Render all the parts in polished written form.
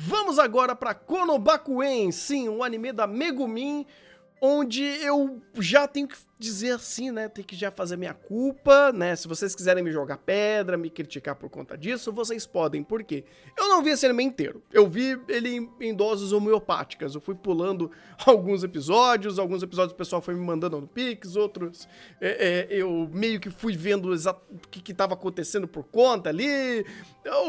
Vamos agora para Konobakuen, sim, um anime da Megumin, onde eu já tenho que dizer assim, né, tem que já fazer minha culpa, né, se vocês quiserem me jogar pedra, me criticar por conta disso, vocês podem, por quê? Eu não vi esse anime inteiro, eu vi ele em doses homeopáticas, eu fui pulando alguns episódios o pessoal foi me mandando no Pix, outros eu meio que fui vendo o que estava acontecendo por conta ali,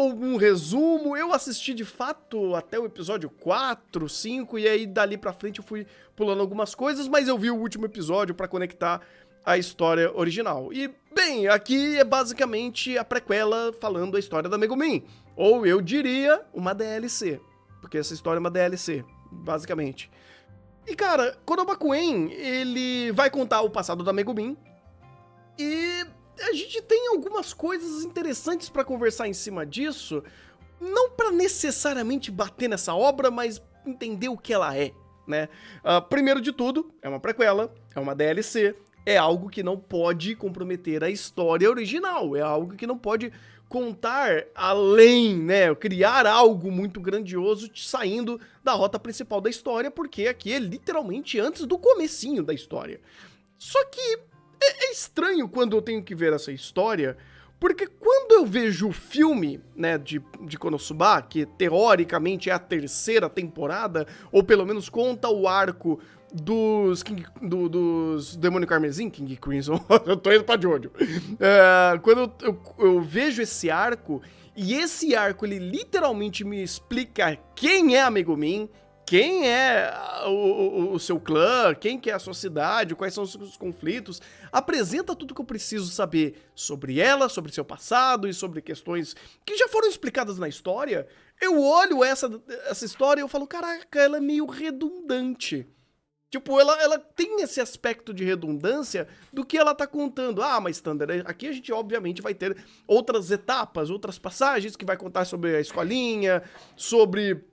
um resumo, eu assisti de fato até o episódio 4, 5, e aí dali pra frente eu fui pulando algumas coisas, mas eu vi o último episódio pra conectar a história original. E, bem, aqui é basicamente a prequela falando a história da Megumin, ou eu diria uma DLC, porque essa história é uma DLC, basicamente. E, cara, Konobakuen, ele vai contar o passado da Megumin, e a gente tem algumas coisas interessantes pra conversar em cima disso, não pra necessariamente bater nessa obra, mas entender o que ela é, né? Primeiro de tudo, é uma prequela, é uma DLC, é algo que não pode comprometer a história original, é algo que não pode contar além, né? Criar algo muito grandioso saindo da rota principal da história, porque aqui é literalmente antes do comecinho da história. Só que é estranho quando eu tenho que ver essa história, porque quando eu vejo o filme, né, de Konosuba, que teoricamente é a terceira temporada, ou pelo menos conta o arco dos Demônio Carmesim, King Crimson, eu tô indo pra Jojo. Quando eu vejo esse arco, e esse arco ele literalmente me explica quem é a Megumin, quem é o seu clã, quem que é a sua cidade, quais são os seus conflitos, apresenta tudo que eu preciso saber sobre ela, sobre seu passado e sobre questões que já foram explicadas na história. Eu olho essa história e eu falo, caraca, ela é meio redundante. Tipo, ela tem esse aspecto de redundância do que ela tá contando. Ah, mas Thunder, aqui a gente obviamente vai ter outras etapas, outras passagens que vai contar sobre a escolinha, sobre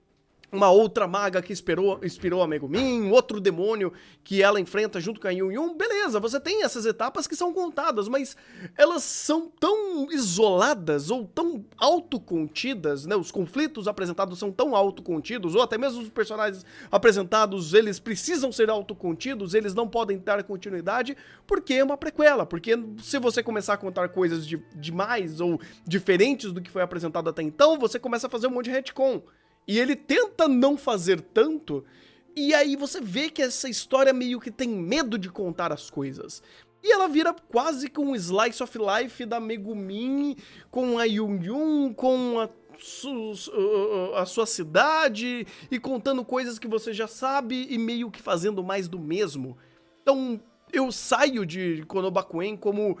uma outra maga que inspirou a Megumin, outro demônio que ela enfrenta junto com a Yun Yun. Beleza, você tem essas etapas que são contadas, mas elas são tão isoladas ou tão autocontidas, né? Os conflitos apresentados são tão autocontidos, ou até mesmo os personagens apresentados, eles precisam ser autocontidos, eles não podem dar continuidade, porque é uma prequela, porque se você começar a contar coisas demais ou diferentes do que foi apresentado até então, você começa a fazer um monte de retcon. E ele tenta não fazer tanto, e aí você vê que essa história meio que tem medo de contar as coisas. E ela vira quase que um slice of life da Megumin, com a Yun Yun, com a sua cidade, e contando coisas que você já sabe, e meio que fazendo mais do mesmo. Então, eu saio de Konobakuen como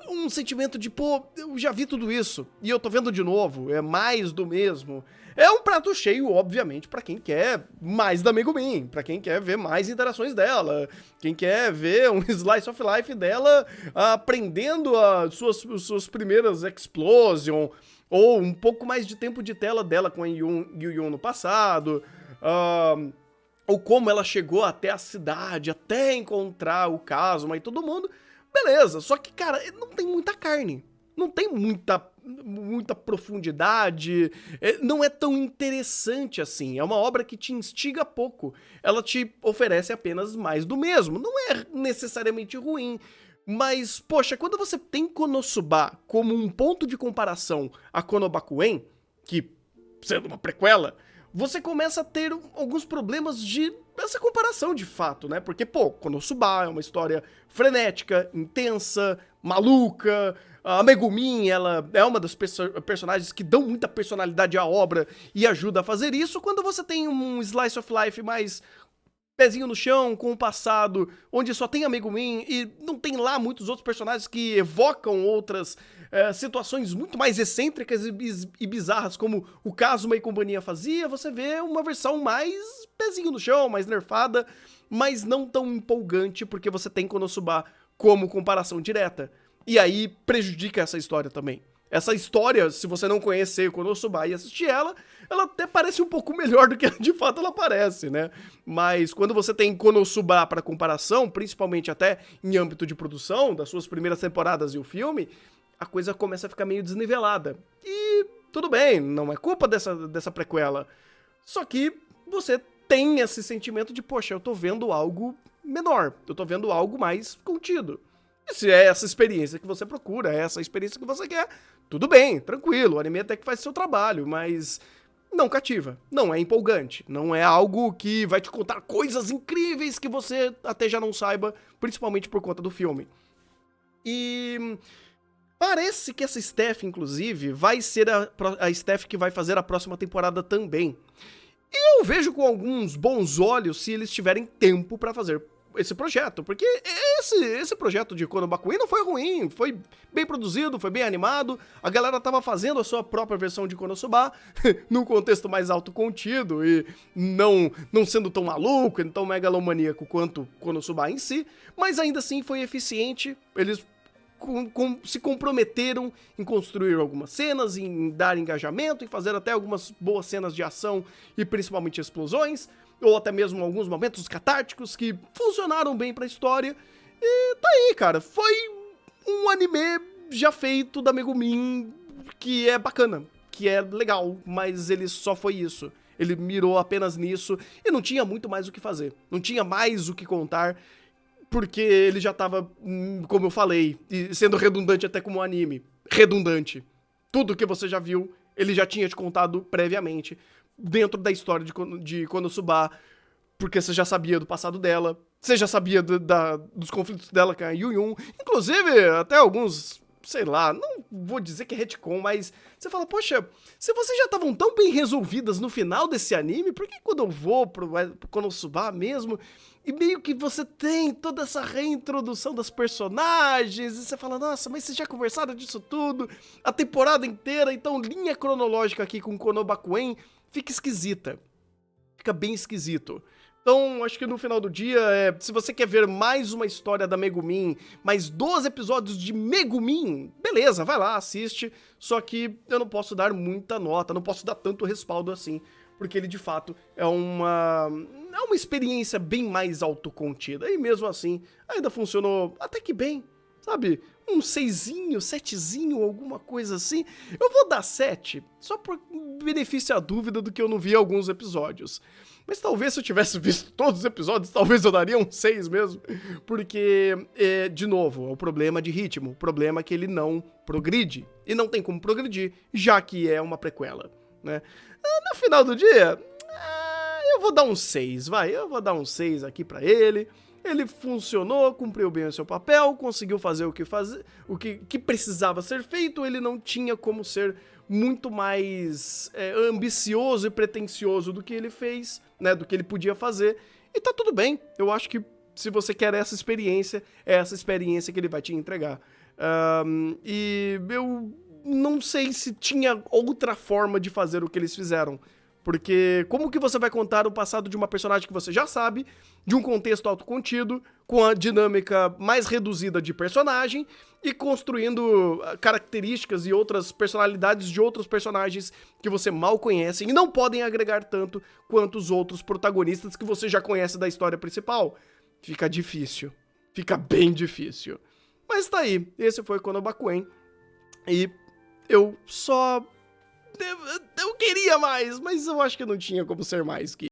um sentimento de, pô, eu já vi tudo isso, e eu tô vendo de novo, é mais do mesmo. É um prato cheio, obviamente, pra quem quer mais da Megumin, pra quem quer ver mais interações dela, quem quer ver um slice of life dela aprendendo as suas primeiras explosion, ou um pouco mais de tempo de tela dela com a Yu no passado, ou como ela chegou até a cidade, até encontrar o Kazuma e todo mundo. Beleza, só que, cara, não tem muita carne. Não tem muita profundidade, não é tão interessante assim. É uma obra que te instiga pouco. Ela te oferece apenas mais do mesmo. Não é necessariamente ruim. Mas, poxa, quando você tem Konosuba como um ponto de comparação a Konobakuen, que, sendo uma prequela, você começa a ter alguns problemas essa comparação de fato, né? Porque, pô, Konosuba é uma história frenética, intensa, maluca. A Megumin, ela é uma das personagens que dão muita personalidade à obra e ajuda a fazer isso. Quando você tem um slice of life mais pezinho no chão, com o passado, onde só tem a Megumin e não tem lá muitos outros personagens que evocam outras situações muito mais excêntricas e bizarras, como o Kazuma e companhia fazia, você vê uma versão mais pezinho no chão, mais nerfada, mas não tão empolgante, porque você tem Konosuba como comparação direta. E aí prejudica essa história também. Essa história, se você não conhecer Konosuba e assistir ela até parece um pouco melhor do que de fato ela parece, né? Mas quando você tem Konosuba para comparação, principalmente até em âmbito de produção, das suas primeiras temporadas e o filme, a coisa começa a ficar meio desnivelada. E tudo bem, não é culpa dessa prequela. Só que você tem esse sentimento de, poxa, eu tô vendo algo menor, eu tô vendo algo mais contido. E se é essa experiência que você procura, é essa experiência que você quer, tudo bem, tranquilo, o anime até que faz seu trabalho, mas não cativa, não é empolgante, não é algo que vai te contar coisas incríveis que você até já não saiba, principalmente por conta do filme. E parece que essa Steph, inclusive, vai ser a Steph que vai fazer a próxima temporada também. E eu vejo com alguns bons olhos se eles tiverem tempo pra fazer esse projeto, porque esse projeto de Konobakuin não foi ruim, foi bem produzido, foi bem animado, a galera tava fazendo a sua própria versão de Konosuba, num contexto mais autocontido e não sendo tão maluco, tão megalomaníaco quanto Konosuba em si, mas ainda assim foi eficiente, eles se comprometeram em construir algumas cenas, em dar engajamento, em fazer até algumas boas cenas de ação e principalmente explosões, ou até mesmo alguns momentos catárticos que funcionaram bem pra história. E tá aí, cara, foi um anime já feito da Megumin que é bacana, que é legal, mas ele só foi isso. Ele mirou apenas nisso e não tinha muito mais o que fazer, não tinha mais o que contar, porque ele já tava, como eu falei, sendo redundante até como anime. Redundante. Tudo que você já viu, ele já tinha te contado previamente, dentro da história de Konosuba, porque você já sabia do passado dela, você já sabia dos conflitos dela com a Yuyun, inclusive até alguns, sei lá, não vou dizer que é retcon, mas você fala, poxa, se vocês já estavam tão bem resolvidas no final desse anime, por que quando eu vou pro Konosuba mesmo, e meio que você tem toda essa reintrodução das personagens, e você fala, nossa, mas vocês já conversaram disso tudo, a temporada inteira, então linha cronológica aqui com Konobakuin fica esquisita, fica bem esquisito. Então, acho que no final do dia, se você quer ver mais uma história da Megumin, mais 12 episódios de Megumin, beleza, vai lá, assiste, só que eu não posso dar muita nota, não posso dar tanto respaldo assim, porque ele de fato é uma experiência bem mais autocontida, e mesmo assim, ainda funcionou até que bem, sabe? Um 6zinho, 7zinho, alguma coisa assim. Eu vou dar 7, só por benefício à dúvida do que eu não vi alguns episódios. Mas talvez se eu tivesse visto todos os episódios, talvez eu daria um 6 mesmo. Porque, de novo, é o problema de ritmo. O problema é que ele não progride. E não tem como progredir, já que é uma prequela, né? No final do dia, eu vou dar um 6, vai. Eu vou dar um 6 aqui pra ele. Ele funcionou, cumpriu bem o seu papel, conseguiu fazer o que precisava ser feito, ele não tinha como ser muito mais ambicioso e pretensioso do que ele fez, né, do que ele podia fazer, e tá tudo bem. Eu acho que se você quer essa experiência, é essa experiência que ele vai te entregar. E eu não sei se tinha outra forma de fazer o que eles fizeram. Porque como que você vai contar o passado de uma personagem que você já sabe, de um contexto autocontido, com a dinâmica mais reduzida de personagem, e construindo características e outras personalidades de outros personagens que você mal conhece e não podem agregar tanto quanto os outros protagonistas que você já conhece da história principal? Fica difícil. Fica bem difícil. Mas tá aí, esse foi Konobakuin. E eu só... Eu queria mais, mas eu acho que não tinha como ser mais que